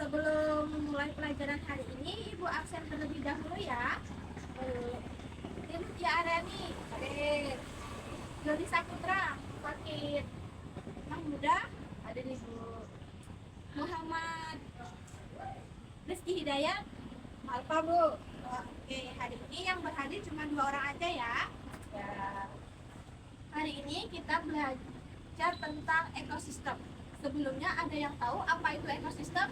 Sebelum memulai pelajaran hari ini, Ibu absen terlebih dahulu ya. Ini Arani, Jody Saputra, Fakir Mahmuda, ada nih Bu. Muhammad Rizky Hidayat, Alfa Bu. Oke, hari ini yang berhadir cuma 2 orang aja ya. Hari ini kita belajar tentang ekosistem. Sebelumnya ada yang tahu apa itu ekosistem?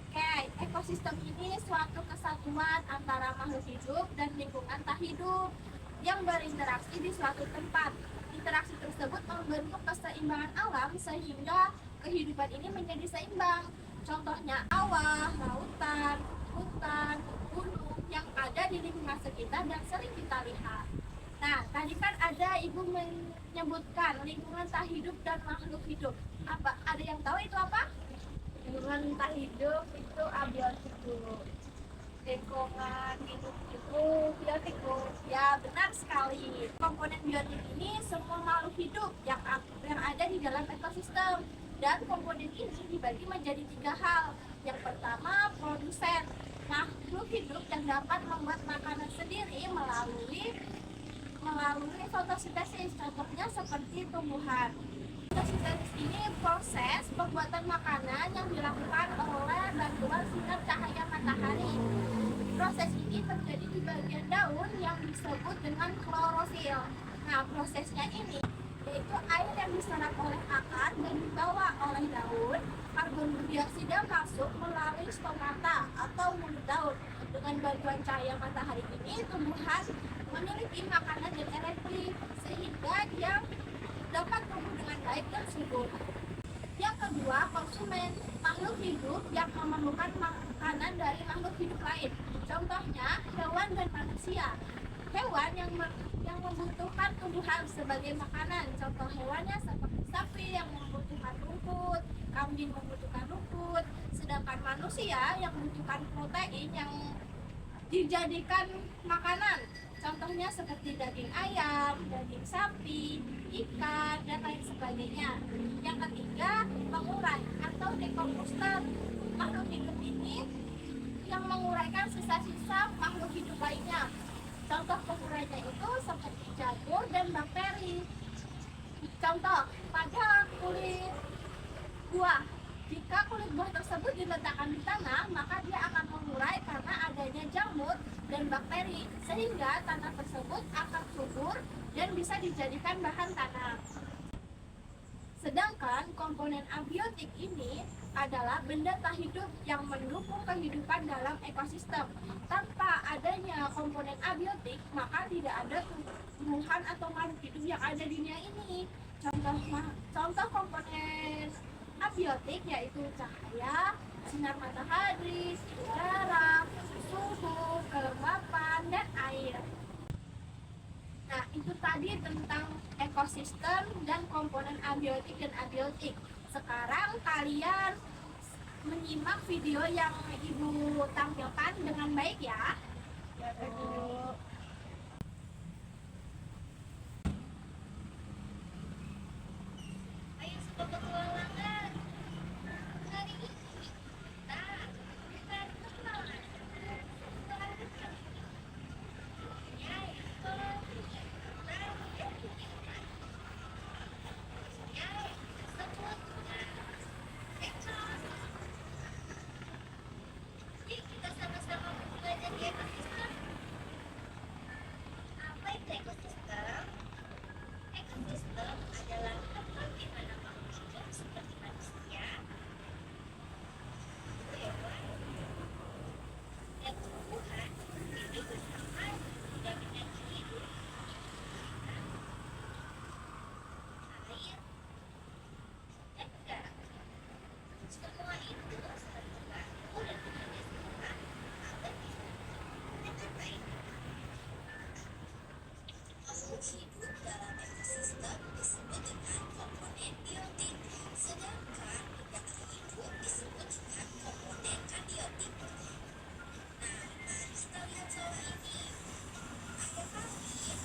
Oke, ekosistem ini suatu kesatuan antara makhluk hidup dan lingkungan tak hidup yang berinteraksi di suatu tempat. Interaksi tersebut membentuk keseimbangan alam sehingga kehidupan ini menjadi seimbang. Contohnya awa, lautan, hutan, gunung yang ada di lingkungan sekitar dan sering kita lihat. Nah, tadi kan ada Ibu menyebutkan lingkungan tak hidup dan makhluk hidup. Apa? Ada yang tahu itu apa? Lingkungan tak hidup itu abiotik Bu. Lingkungan hidup itu biotik Bu. Ya, benar sekali. Komponen biotik ini semua makhluk hidup yang ada di dalam ekosistem. Dan komponen ini dibagi menjadi 3 hal. Yang pertama, produsen. Makhluk hidup yang dapat membuat makanan sendiri melalui fotosintesis, contohnya seperti tumbuhan. Fotosintesis ini proses pembuatan makanan yang dilakukan oleh bantuan sinar cahaya matahari. Proses ini terjadi di bagian daun yang disebut dengan klorofil. Nah, prosesnya ini yaitu air yang diserap oleh akar dan dibawa oleh daun. Karbon dioksida masuk melalui stomata atau mulut daun. Dengan bantuan cahaya matahari ini, tumbuhan memiliki makanan dan energi sehingga dia dapat tumbuh dengan baik dan subur. Yang kedua, konsumen. Makhluk hidup yang memerlukan makanan dari makhluk hidup lain. Contohnya hewan dan manusia. Hewan yang membutuhkan tumbuhan sebagai makanan. Contoh hewannya seperti sapi yang membutuhkan rumput, kambing membutuhkan rumput, sedangkan manusia yang membutuhkan protein yang dijadikan makanan. Contohnya seperti daging ayam, daging sapi, ikan, dan lain sebagainya. Yang ketiga, pengurai atau dekomposter. Makhluk hidup ini yang menguraikan sisa-sisa makhluk hidup lainnya. Contoh pengurainya itu seperti jamur dan bakteri. Contoh, pada kulit buah. Jika kulit buah tersebut diletakkan di tanah, maka dia akan mengurai karena adanya jamur dan bakteri, sehingga tanah tersebut akan subur dan bisa dijadikan bahan tanam. Sedangkan komponen abiotik ini adalah benda tak hidup yang mendukung kehidupan dalam ekosistem. Tanpa adanya komponen abiotik, maka tidak ada tumbuhan atau makhluk hidup yang ada di dunia ini. Contoh komponen abiotik yaitu cahaya, sinar matahari, udara, suhu, kelembapan, dan air. Nah, itu tadi tentang ekosistem dan komponen abiotik dan abiotik. Sekarang kalian menyimak video yang Ibu tampilkan dengan baik ya. Ayo suka petualangan. Hari ini kita akan kenalan. Kita sama-sama belajar di ekosistem. Apa itu ekosistem? Ekosistem adalah tempat di mana makhluk hidup seperti manusia, hewan, dan tumbuhan hidup bersama dan energi hidup. Air dan udara. Semua itu saling membantu dan bekerja sama agar bisa dengan baik. Makhluk hidup dalam ekosistem disebut dengan komponen biotik, sedangkan benda tak hidup disebut dengan komponen abiotik. Nah, mari kita lihat soal ini. Ada kambing,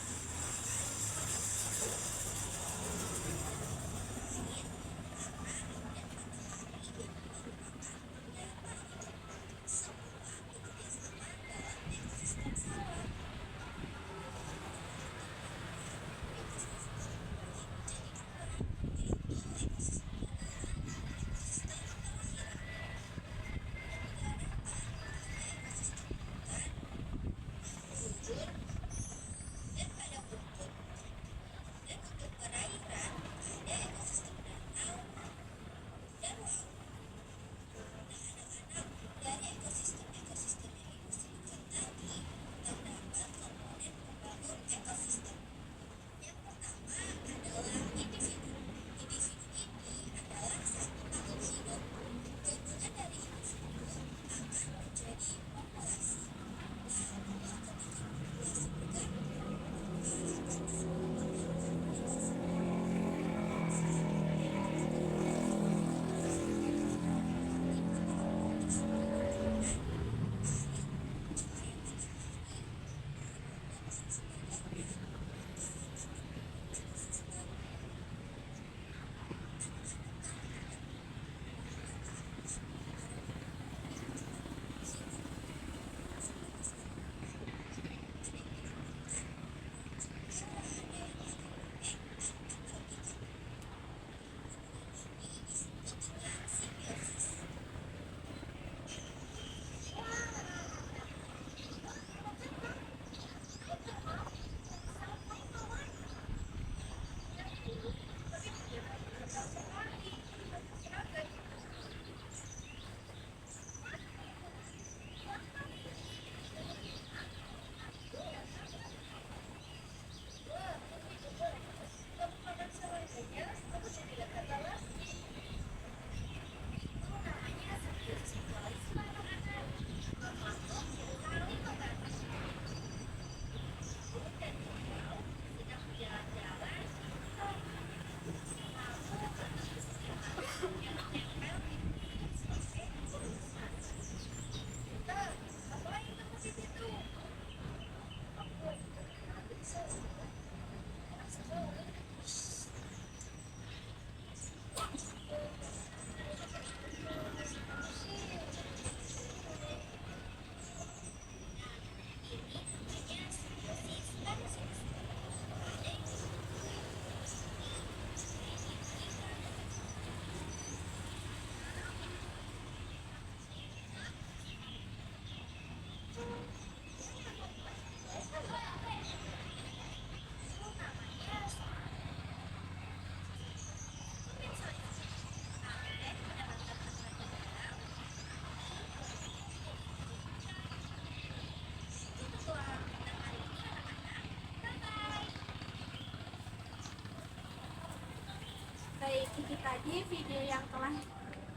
Sedikit lagi video yang telah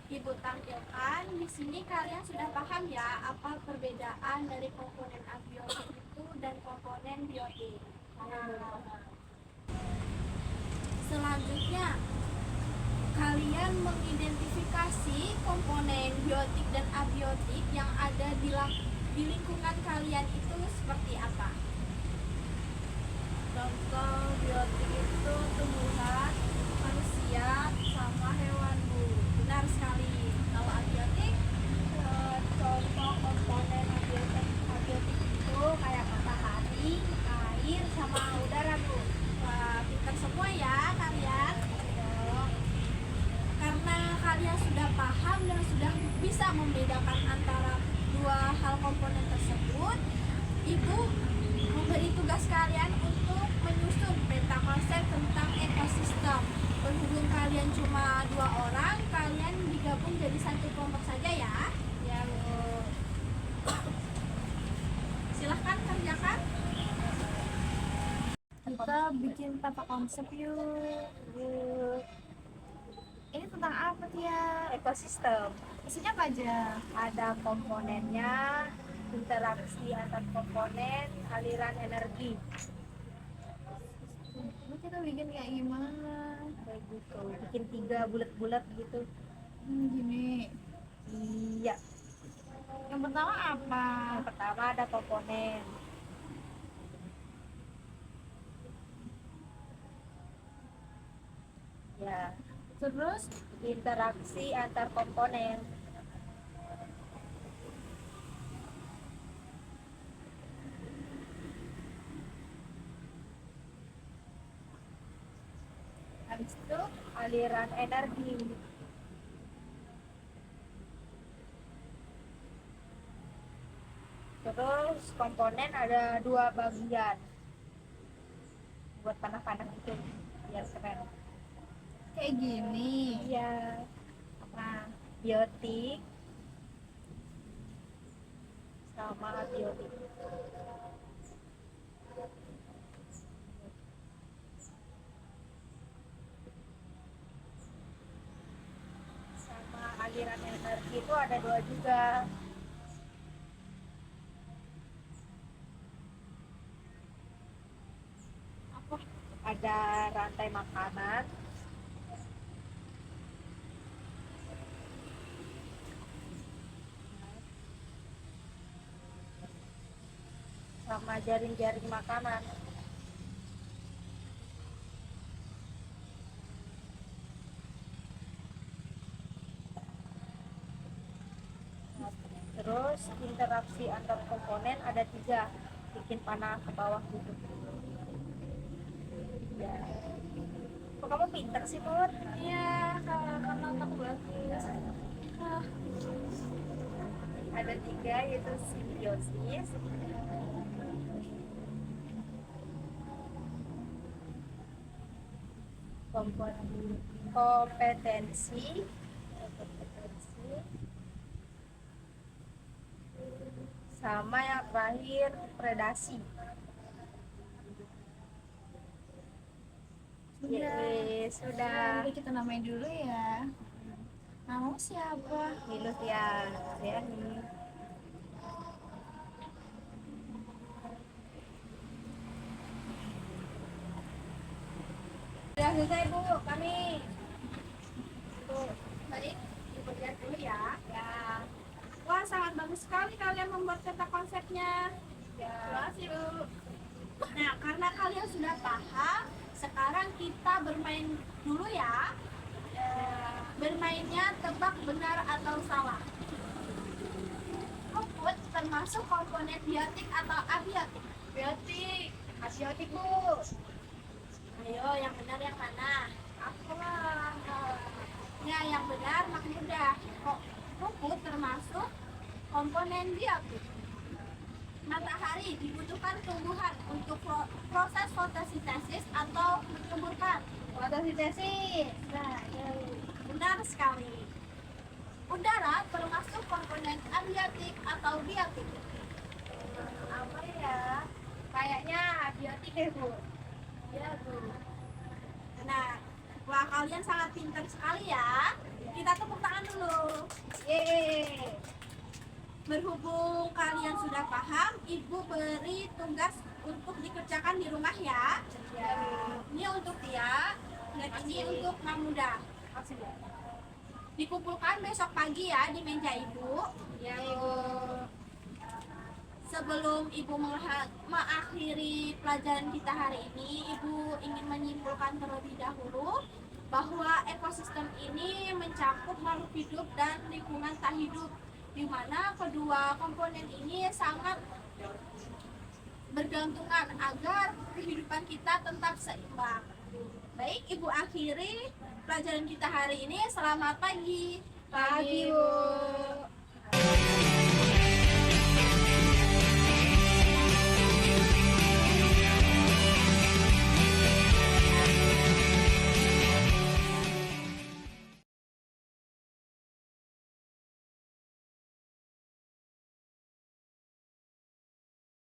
Ibu tampilkan. Di sini kalian sudah paham ya apa perbedaan dari komponen abiotik itu dan komponen biotik. Selanjutnya, kalian mengidentifikasi komponen biotik dan abiotik yang ada di lingkungan kalian itu seperti apa. Contoh biotik itu tumbuhan, manusia, sama hewan, Bu. Benar sekali. Kalau abiotik, contoh komponen abiotik itu kayak matahari, air, sama udara, Bu. Wah, pintar semua ya kalian. Karena kalian sudah paham dan sudah bisa membedakan antara dua hal komponen tersebut, Ibu memberi tugas kalian untuk menyusun peta konsep tentang ekosistem. Berhubung kalian cuma 2 orang, kalian digabung jadi satu kelompok saja ya. Ya, Bu. Silahkan kerjakan. Kita bikin peta konsep yuk. Ini tentang apa Tia? Ekosistem. Isinya apa aja? Ada komponennya, interaksi antar komponen, aliran energi. Ini kita bikin kayak gimana? Kayak gitu. Bikin 3 bulat-bulat gitu. Gini. Iya. Yang pertama apa? Yang pertama ada komponen. Ya, Terus interaksi antar komponen. Habis itu aliran energi. Terus komponen ada 2 bagian. Buat panah-panah gitu biar keren. kayak gini. Iya. Nah, biotik sama abiotik. Sama aliran energi itu ada 2 juga. Apa? Ada rantai makanan, sama jaring-jaring makanan. Terus interaksi antar komponen ada 3, bikin panah ke bawah gitu. Ya. Kok kamu pinter sih, Pur? Iya, karena aku bagus. Ada 3 yaitu simbiosis, kompetensi, sama yang terakhir predasi. Sudah. Jadi kita namain dulu ya. Namamu siapa? Nilut ya, Riani. Sudah selesai, Bu. Kami. Tuh, baik, Ibu lihat dulu ya. Ya. Wah, sangat bagus sekali kalian membuat peta konsepnya. Ya. Terima kasih, Bu. Nah, karena kalian sudah paham, sekarang kita bermain dulu ya. Bermainnya tebak benar atau salah. Rumput termasuk komponen biotik atau abiotik? Biotik. Abiotik, Bu. Ayo, yang benar yang mana? Aku lah. Ya, yang benar makin mudah. Kok rumput termasuk komponen biotik? Matahari dibutuhkan tumbuhan untuk proses fotosintesis atau menumbuhkan. Fotosintesis. Nah, ya, benar sekali. Udara termasuk komponen abiotik atau biotik? Apa ya? Kayaknya abiotik deh, Bu. Ya, Bu. Nah, wah kalian sangat pintar sekali ya. Kita tepuk tangan dulu. Yeay. Berhubung kalian sudah paham, Ibu beri tugas untuk dikerjakan di rumah ya. Ya. Ini untuk dia, dan ini untuk Mamuda. Dikumpulkan besok pagi ya di meja Ibu. Ya, Ibu. Sebelum Ibu mengakhiri pelajaran kita hari ini, Ibu ingin menyimpulkan terlebih dahulu bahwa ekosistem ini mencakup makhluk hidup dan lingkungan tak hidup, di mana kedua komponen ini sangat bergantungan agar kehidupan kita tetap seimbang. Baik, Ibu akhiri pelajaran kita hari ini. Selamat pagi. Pagi, Bu.